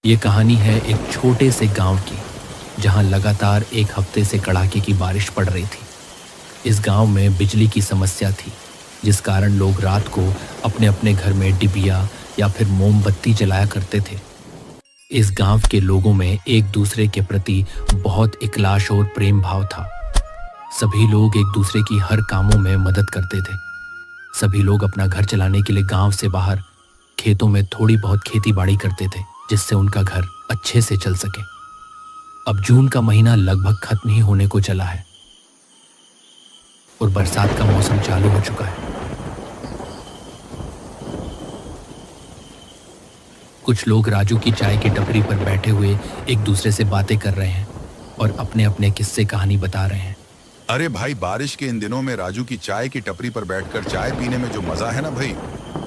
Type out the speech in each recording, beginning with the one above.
ये कहानी है एक छोटे से गांव की, जहां लगातार एक हफ्ते से कड़ाके की बारिश पड़ रही थी। इस गांव में बिजली की समस्या थी, जिस कारण लोग रात को अपने अपने घर में डिबिया या फिर मोमबत्ती जलाया करते थे। इस गांव के लोगों में एक दूसरे के प्रति बहुत इखलास और प्रेम भाव था। सभी लोग एक दूसरे की हर कामों में मदद करते थे। सभी लोग अपना घर चलाने के लिए गांव से बाहर खेतों में थोड़ी बहुत खेती बाड़ी करते थे, जिससे उनका घर अच्छे से चल सके। अब जून का महीना लगभग खत्म ही होने को चला है और बरसात का मौसम चालू हो चुका है। कुछ लोग राजू की चाय की टपरी पर बैठे हुए एक दूसरे से बातें कर रहे हैं और अपने अपने किस्से कहानी बता रहे हैं। अरे भाई, बारिश के इन दिनों में राजू की चाय की टपरी पर बैठकर चाय पीने में जो मजा है ना भाई,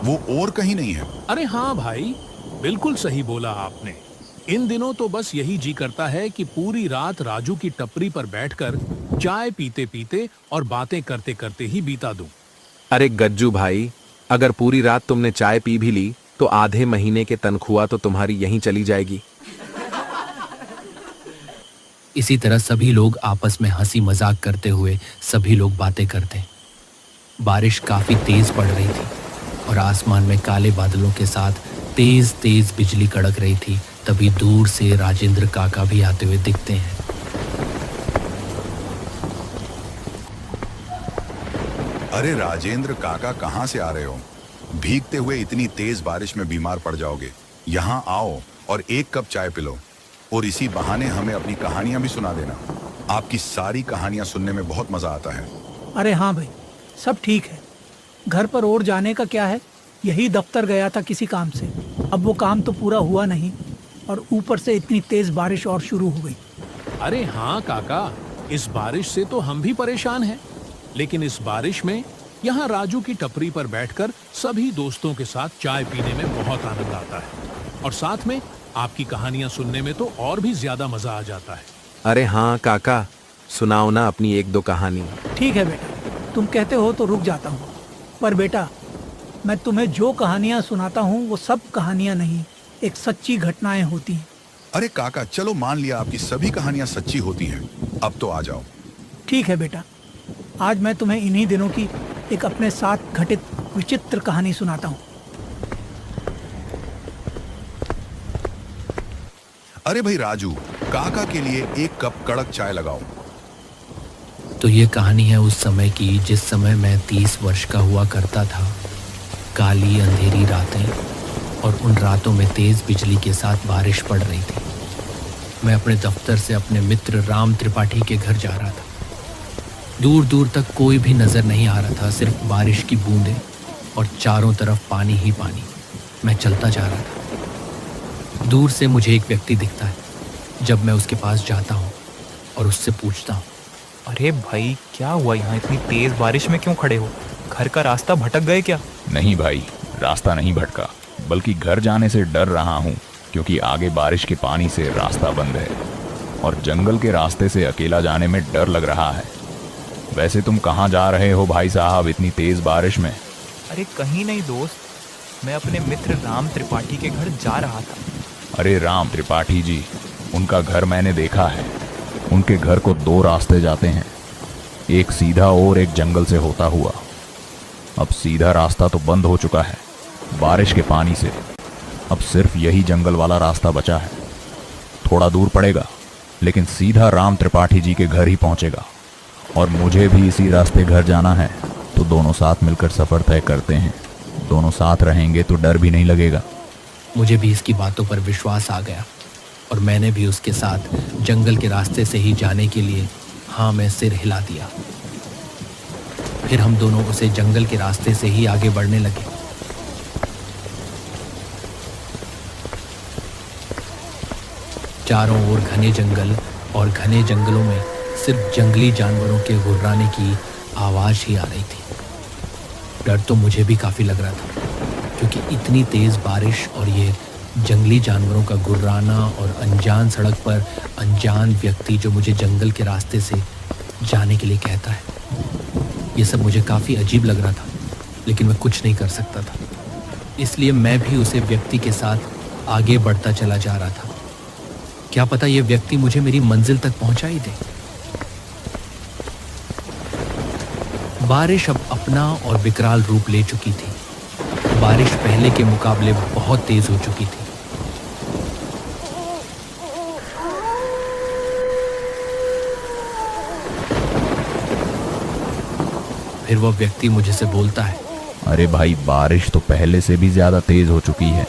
वो और कहीं नहीं है। अरे हाँ भाई, बिल्कुल सही बोला आपने। इन दिनों तो बस यही जी करता है कि पूरी रात राजू की टपरी पर बैठकर चाय पीते पीते और बातें करते करते ही बीता दूं। अरे गज्जू भाई, अगर पूरी रात तुमने चाय पी भी ली तो आधे महीने के तनख्वाह तो तुम्हारी यहीं चली जाएगी। इसी तरह सभी लोग आपस में हंसी मजाक करते हुए सभी लोग बातें करते। बारिश काफी तेज पड़ रही थी और आसमान में काले बादलों के साथ तेज तेज बिजली कड़क रही थी। तभी दूर से राजेंद्र काका भी आते हुए दिखते हैं। अरे राजेंद्र काका, कहाँ से आ रहे हो? भीगते हुए इतनी तेज बारिश में बीमार पड़ जाओगे। यहाँ आओ और एक कप चाय पिलो, और इसी बहाने हमें अपनी कहानियां भी सुना देना। आपकी सारी कहानियां सुनने में बहुत मजा आता है। अरे हाँ भाई, सब ठीक है। घर पर और जाने का क्या है, यही दफ्तर गया था किसी काम से। अब वो काम तो पूरा हुआ नहीं और ऊपर से इतनी तेज बारिश और शुरू हो गई। अरे हाँ काका, इस बारिश से तो हम भी परेशान हैं, लेकिन इस बारिश में यहाँ राजू की टपरी पर बैठकर सभी दोस्तों के साथ चाय पीने में बहुत आनंद आता है, और साथ में आपकी कहानियां सुनने में तो और भी ज्यादा मजा आ जाता है। अरे हाँ काका, सुनाओ ना अपनी एक दो कहानी। ठीक है बेटा, तुम कहते हो तो रुक जाता हूँ। पर बेटा, मैं तुम्हें जो कहानियाँ सुनाता हूँ वो सब कहानियाँ नहीं, एक सच्ची घटनाएं होती हैं। अरे काका, चलो मान लिया आपकी सभी कहानियां सच्ची होती हैं, अब तो आ जाओ। ठीक है बेटा, आज मैं तुम्हें इन्हीं दिनों की एक अपने साथ घटित विचित्र कहानी सुनाता हूँ। अरे भाई राजू, काका के लिए एक कप कड़क चाय लगाओ। तो ये कहानी है उस समय की जिस समय मैं 30 वर्ष का हुआ करता था। काली अंधेरी रातें और उन रातों में तेज बिजली के साथ बारिश पड़ रही थी। मैं अपने दफ्तर से अपने मित्र राम त्रिपाठी के घर जा रहा था। दूर दूर तक कोई भी नजर नहीं आ रहा था, सिर्फ बारिश की बूंदें और चारों तरफ पानी ही पानी। मैं चलता जा रहा था। दूर से मुझे एक व्यक्ति दिखता है। जब मैं उसके पास जाता हूँ और उससे पूछता हूँ, अरे भाई, क्या हुआ? यहाँ इतनी तेज बारिश में क्यों खड़े हो? घर का रास्ता भटक गए क्या? नहीं भाई, रास्ता नहीं भटका, बल्कि घर जाने से डर रहा हूँ, क्योंकि आगे बारिश के पानी से रास्ता बंद है और जंगल के रास्ते से अकेला जाने में डर लग रहा है। वैसे तुम कहाँ जा रहे हो भाई साहब इतनी तेज बारिश में? अरे कहीं नहीं दोस्त, मैं अपने मित्र राम त्रिपाठी के घर जा रहा था। अरे राम त्रिपाठी जी, उनका घर मैंने देखा है। उनके घर को 2 रास्ते जाते हैं, एक सीधा और एक जंगल से होता हुआ। अब सीधा रास्ता तो बंद हो चुका है बारिश के पानी से। अब सिर्फ यही जंगल वाला रास्ता बचा है। थोड़ा दूर पड़ेगा, लेकिन सीधा राम त्रिपाठी जी के घर ही पहुंचेगा। और मुझे भी इसी रास्ते घर जाना है, तो दोनों साथ मिलकर सफ़र तय करते हैं। दोनों साथ रहेंगे तो डर भी नहीं लगेगा। मुझे भी इसकी बातों पर विश्वास आ गया और मैंने भी उसके साथ जंगल के रास्ते से ही जाने के लिए हाँ में सिर हिला दिया। फिर हम दोनों उसे जंगल के रास्ते से ही आगे बढ़ने लगे। चारों ओर घने जंगल और घने जंगलों में सिर्फ जंगली जानवरों के गुर्राने की आवाज ही आ रही थी। डर तो मुझे भी काफी लग रहा था, क्योंकि इतनी तेज बारिश और ये जंगली जानवरों का गुर्राना और अनजान सड़क पर अनजान व्यक्ति जो मुझे जंगल के रास्ते से जाने के लिए कहता है, ये सब मुझे काफ़ी अजीब लग रहा था। लेकिन मैं कुछ नहीं कर सकता था, इसलिए मैं भी उसे व्यक्ति के साथ आगे बढ़ता चला जा रहा था। क्या पता यह व्यक्ति मुझे मेरी मंजिल तक पहुंचा ही दे। बारिश अब अपना और विकराल रूप ले चुकी थी। बारिश पहले के मुकाबले बहुत तेज हो चुकी थी। फिर वह व्यक्ति मुझे से बोलता है, अरे भाई, बारिश तो पहले से भी ज्यादा तेज हो चुकी है।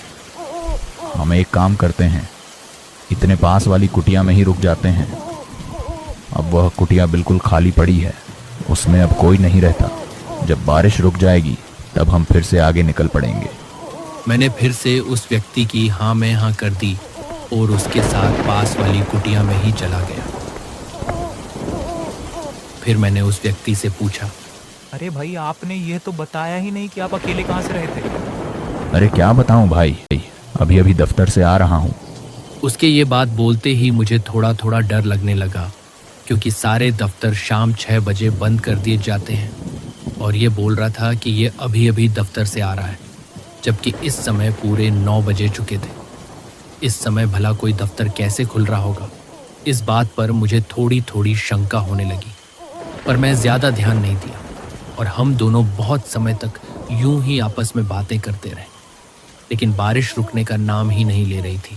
हम एक काम करते हैं, इतने पास वाली कुटिया में ही रुक जाते हैं। अब वह कुटिया बिल्कुल खाली पड़ी है, उसमें अब कोई नहीं रहता। जब बारिश रुक जाएगी तब हम फिर से आगे निकल पड़ेंगे। मैंने फिर से उस व्यक्ति की हाँ में हाँ कर दी और उसके साथ पास वाली कुटिया में ही चला गया। फिर मैंने उस व्यक्ति से पूछा, अरे भाई, आपने ये तो बताया ही नहीं कि आप अकेले कहाँ से रहे थे। अरे क्या बताऊं भाई, अभी अभी दफ्तर से आ रहा हूं। उसके ये बात बोलते ही मुझे थोड़ा थोड़ा डर लगने लगा, क्योंकि सारे दफ्तर शाम 6 बजे बंद कर दिए जाते हैं और ये बोल रहा था कि ये अभी अभी दफ्तर से आ रहा है, जबकि इस समय पूरे 9 बजे चुके थे। इस समय भला कोई दफ्तर कैसे खुल रहा होगा? इस बात पर मुझे थोड़ी थोड़ी शंका होने लगी, पर मैं ज़्यादा ध्यान नहीं दिया और हम दोनों बहुत समय तक यूं ही आपस में बातें करते रहे। लेकिन बारिश रुकने का नाम ही नहीं ले रही थी।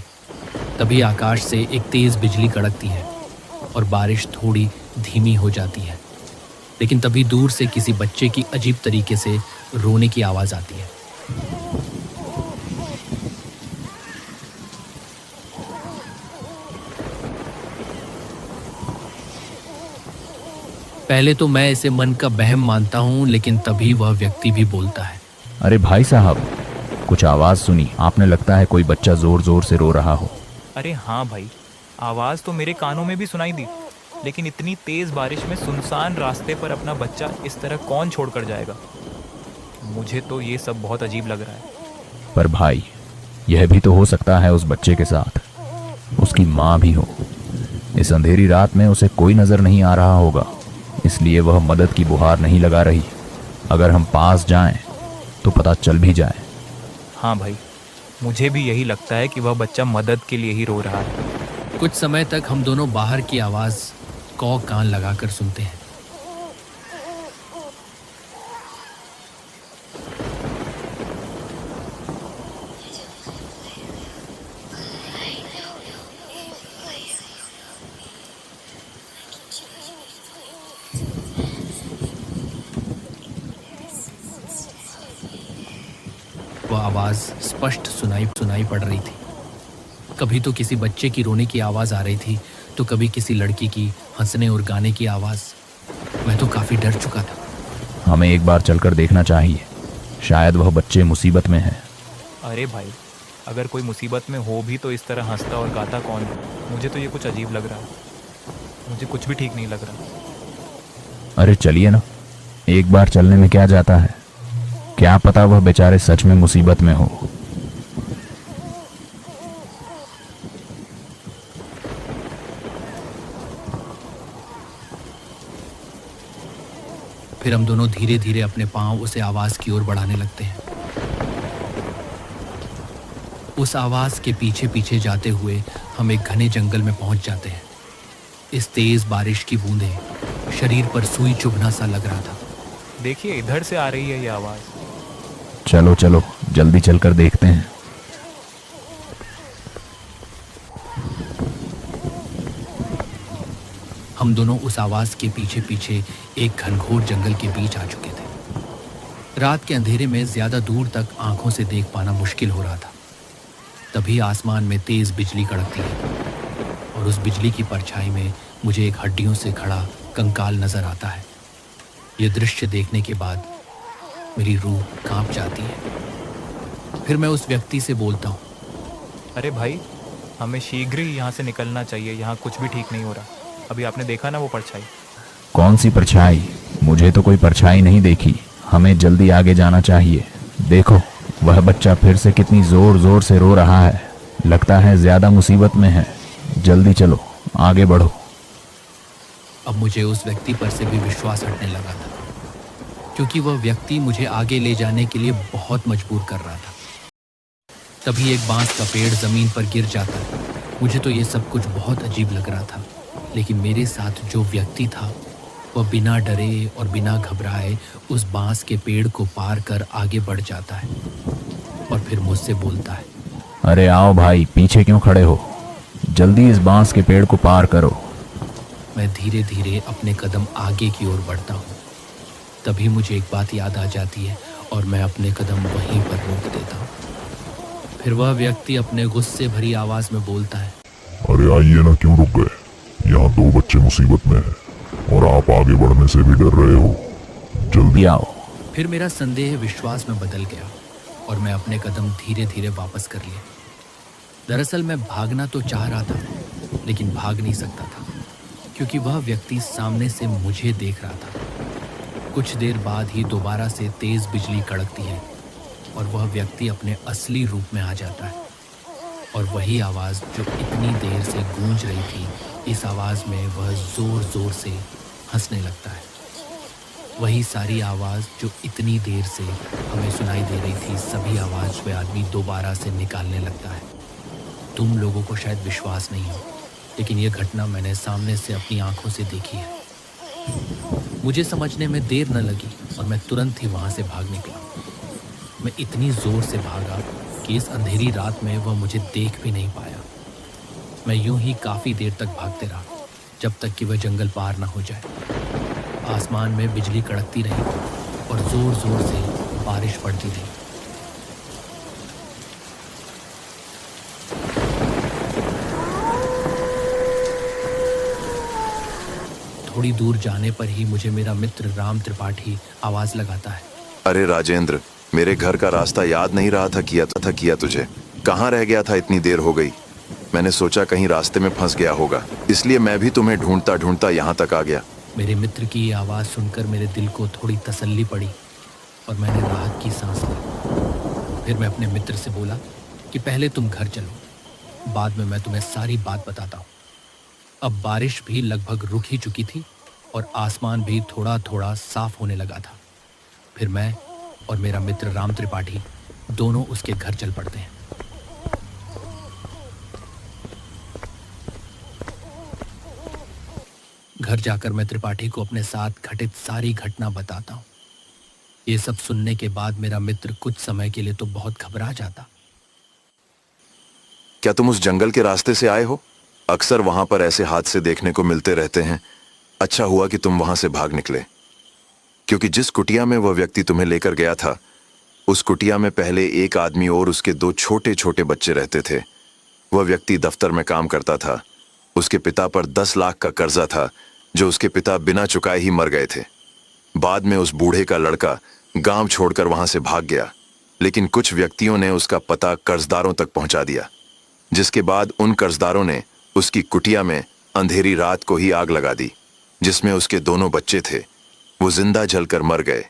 तभी आकाश से एक तेज़ बिजली कड़कती है और बारिश थोड़ी धीमी हो जाती है। लेकिन तभी दूर से किसी बच्चे की अजीब तरीके से रोने की आवाज़ आती है। पहले तो मैं इसे मन का बहम मानता हूँ, लेकिन तभी वह व्यक्ति भी बोलता है, अरे भाई साहब, कुछ आवाज सुनी आपने, लगता है कोई बच्चा जोर जोर से रो रहा हो। अरे हाँ भाई, आवाज़ तो मेरे कानों में भी सुनाई दी, लेकिन इतनी तेज़ बारिश में सुनसान रास्ते पर अपना बच्चा इस तरह कौन छोड़कर जाएगा? मुझे तो ये सब बहुत अजीब लग रहा है। पर भाई, यह भी तो हो सकता है उस बच्चे के साथ उसकी माँ भी हो। इस अंधेरी रात में उसे कोई नजर नहीं आ रहा होगा, इसलिए वह मदद की गुहार नहीं लगा रही। अगर हम पास जाएं तो पता चल भी जाए। हाँ भाई, मुझे भी यही लगता है कि वह बच्चा मदद के लिए ही रो रहा है। कुछ समय तक हम दोनों बाहर की आवाज़ कौ कान लगाकर सुनते हैं। वह आवाज़ स्पष्ट सुनाई पड़ रही थी। कभी तो किसी बच्चे की रोने की आवाज़ आ रही थी, तो कभी किसी लड़की की हंसने और गाने की आवाज़। मैं तो काफ़ी डर चुका था। हमें एक बार चलकर देखना चाहिए, शायद वह बच्चे मुसीबत में हैं। अरे भाई, अगर कोई मुसीबत में हो भी तो इस तरह हंसता और गाता कौन है? मुझे तो ये कुछ अजीब लग रहा है। मुझे कुछ भी ठीक नहीं लग रहा। अरे चलिए ना, एक बार चलने में क्या जाता है, क्या पता वह बेचारे सच में मुसीबत में हो। फिर हम दोनों धीरे धीरे अपने पांव उसे आवाज़ की ओर बढ़ाने लगते हैं। उस आवाज़ के पीछे पीछे जाते हुए हम एक घने जंगल में पहुंच जाते हैं। इस तेज बारिश की बूंदें शरीर पर सुई चुभना सा लग रहा था। देखिए, इधर से आ रही है ये आवाज़। चलो चलो, जल्दी चलकर देखते हैं। हम दोनों उस आवाज़ के पीछे पीछे एक घनघोर जंगल के बीच आ चुके थे। रात के अंधेरे में ज़्यादा दूर तक आंखों से देख पाना मुश्किल हो रहा था। तभी आसमान में तेज़ बिजली कड़कती है और उस बिजली की परछाई में मुझे एक हड्डियों से खड़ा कंकाल नज़र आता है। ये दृश्य देखने के बाद मेरी रूह कांप जाती है। फिर मैं उस व्यक्ति से बोलता हूँ, अरे भाई, हमें शीघ्र ही यहाँ से निकलना चाहिए। यहाँ कुछ भी ठीक नहीं हो रहा। अभी आपने देखा ना वो परछाई? कौन सी परछाई? मुझे तो कोई परछाई नहीं देखी। हमें जल्दी आगे जाना चाहिए। देखो, वह बच्चा फिर से कितनी जोर जोर से रो रहा है। लगता है ज्यादा मुसीबत में है। जल्दी चलो, आगे बढ़ो। अब मुझे उस व्यक्ति पर से भी विश्वास हटने लगा था, क्योंकि वह व्यक्ति मुझे आगे ले जाने के लिए बहुत मजबूर कर रहा था। तभी एक बांस का पेड़ जमीन पर गिर जाता है। मुझे तो ये सब कुछ बहुत अजीब लग रहा था, लेकिन मेरे साथ जो व्यक्ति था वह बिना डरे और बिना घबराए उस बांस के पेड़ को पार कर आगे बढ़ जाता है और फिर मुझसे बोलता है, अरे आओ भाई, पीछे क्यों खड़े हो? जल्दी इस बांस के पेड़ को पार करो। मैं धीरे धीरे अपने कदम आगे की ओर बढ़ता हूँ। तभी मुझे एक बात याद आ जाती है और मैं अपने कदम वहीं पर रोक देता हूँ। फिर वह व्यक्ति अपने गुस्से भरी आवाज में बोलता है, अरे आइए ना, क्यों रुक गए? यहाँ 2 बच्चे मुसीबत में हैं और आप आगे बढ़ने से भी डर रहे हो। जल्दी आओ। फिर मेरा संदेह विश्वास में बदल गया और मैं अपने कदम धीरे धीरे वापस कर लिए। दरअसल मैं भागना तो चाह रहा था, लेकिन भाग नहीं सकता था क्योंकि वह व्यक्ति सामने से मुझे देख रहा था। कुछ देर बाद ही दोबारा से तेज बिजली कड़कती है और वह व्यक्ति अपने असली रूप में आ जाता है। और वही आवाज़ जो इतनी देर से गूंज रही थी, इस आवाज़ में वह ज़ोर ज़ोर से हंसने लगता है। वही सारी आवाज़ जो इतनी देर से हमें सुनाई दे रही थी, सभी आवाज़ वह आदमी दोबारा से निकालने लगता है। तुम लोगों को शायद विश्वास नहीं हो, लेकिन यह घटना मैंने सामने से अपनी आंखों से देखी है। मुझे समझने में देर न लगी और मैं तुरंत ही वहाँ से भाग निकला। मैं इतनी ज़ोर से भागा कि इस अंधेरी रात में वह मुझे देख भी नहीं पाया। मैं यूं ही काफ़ी देर तक भागते रहा, जब तक कि वह जंगल पार न हो जाए। आसमान में बिजली कड़कती रही और ज़ोर ज़ोर से बारिश पड़ती थी। थोड़ी दूर जाने पर ही मुझे मेरा मित्र राम त्रिपाठी आवाज़ लगाता है, अरे राजेंद्र, मेरे घर का रास्ता याद नहीं रहा था किया तुझे। कहाँ रह गया था? इतनी देर हो गई। मैंने सोचा कहीं रास्ते में फंस गया होगा, इसलिए मैं भी तुम्हें ढूंढता ढूंढता यहाँ तक आ गया। मेरे मित्र की ये आवाज़ सुनकर मेरे दिल को थोड़ी तसल्ली पड़ी और मैंने राहत की सांस ली। फिर मैं अपने मित्र से बोला कि पहले तुम घर चलो, बाद में मैं तुम्हें सारी बात बताता हूँ। अब बारिश भी लगभग रुक ही चुकी थी और आसमान भी थोड़ा थोड़ा साफ होने लगा था। फिर मैं और मेरा मित्र राम त्रिपाठी दोनों उसके घर चल पड़ते हैं। घर जाकर मैं त्रिपाठी को अपने साथ घटित सारी घटना बताता हूँ। ये सब सुनने के बाद मेरा मित्र कुछ समय के लिए तो बहुत घबरा जाता। क्या तुम उस जंगल के रास्ते से आए हो? अक्सर वहां पर ऐसे हादसे देखने को मिलते रहते हैं। अच्छा हुआ कि तुम वहां से भाग निकले, क्योंकि जिस कुटिया में वह व्यक्ति तुम्हें लेकर गया था, उस कुटिया में पहले एक आदमी और उसके 2 छोटे छोटे बच्चे रहते थे। वह व्यक्ति दफ्तर में काम करता था। उसके पिता पर 10 लाख का कर्जा था, जो उसके पिता बिना चुकाए ही मर गए थे। बाद में उस बूढ़े का लड़का गांव छोड़कर वहां से भाग गया, लेकिन कुछ व्यक्तियों ने उसका पता कर्जदारों तक पहुंचा दिया, जिसके बाद उन कर्जदारों ने उसकी कुटिया में अंधेरी रात को ही आग लगा दी, जिसमें उसके दोनों बच्चे थे। वो जिंदा जलकर मर गए।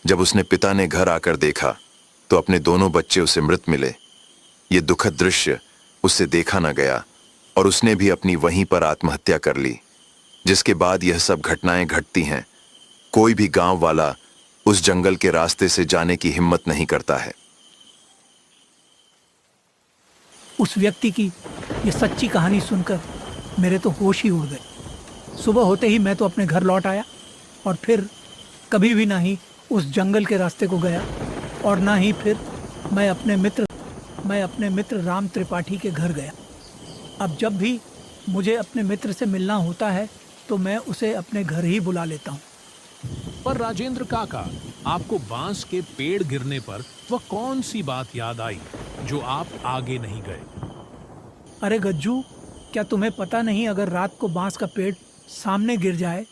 जब उसने पिता ने घर आकर देखा तो अपने दोनों बच्चे उसे मृत मिले। ये दुखद दृश्य उससे देखा न गया और उसने भी अपनी वहीं पर आत्महत्या कर ली। जिसके बाद यह सब घटनाएं घटती हैं। कोई भी गांव वाला उस जंगल के रास्ते से जाने की हिम्मत नहीं करता है। उस व्यक्ति की ये सच्ची कहानी सुनकर मेरे तो होश ही उड़ गए। सुबह होते ही मैं तो अपने घर लौट आया और फिर कभी भी ना ही उस जंगल के रास्ते को गया और ना ही फिर मैं अपने मित्र राम त्रिपाठी के घर गया। अब जब भी मुझे अपने मित्र से मिलना होता है तो मैं उसे अपने घर ही बुला लेता हूँ। पर राजेंद्र काका, आपको बांस के पेड़ गिरने पर वह कौन सी बात याद आई जो आप आगे नहीं गए? अरे गज्जू, क्या तुम्हें पता नहीं, अगर रात को बांस का पेड़ सामने गिर जाए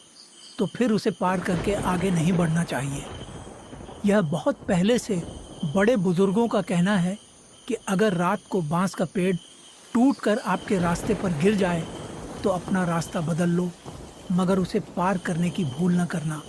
तो फिर उसे पार करके आगे नहीं बढ़ना चाहिए। यह बहुत पहले से बड़े बुजुर्गों का कहना है कि अगर रात को बांस का पेड़ टूटकर आपके रास्ते पर गिर जाए तो अपना रास्ता बदल लो, मगर उसे पार करने की भूल न करना।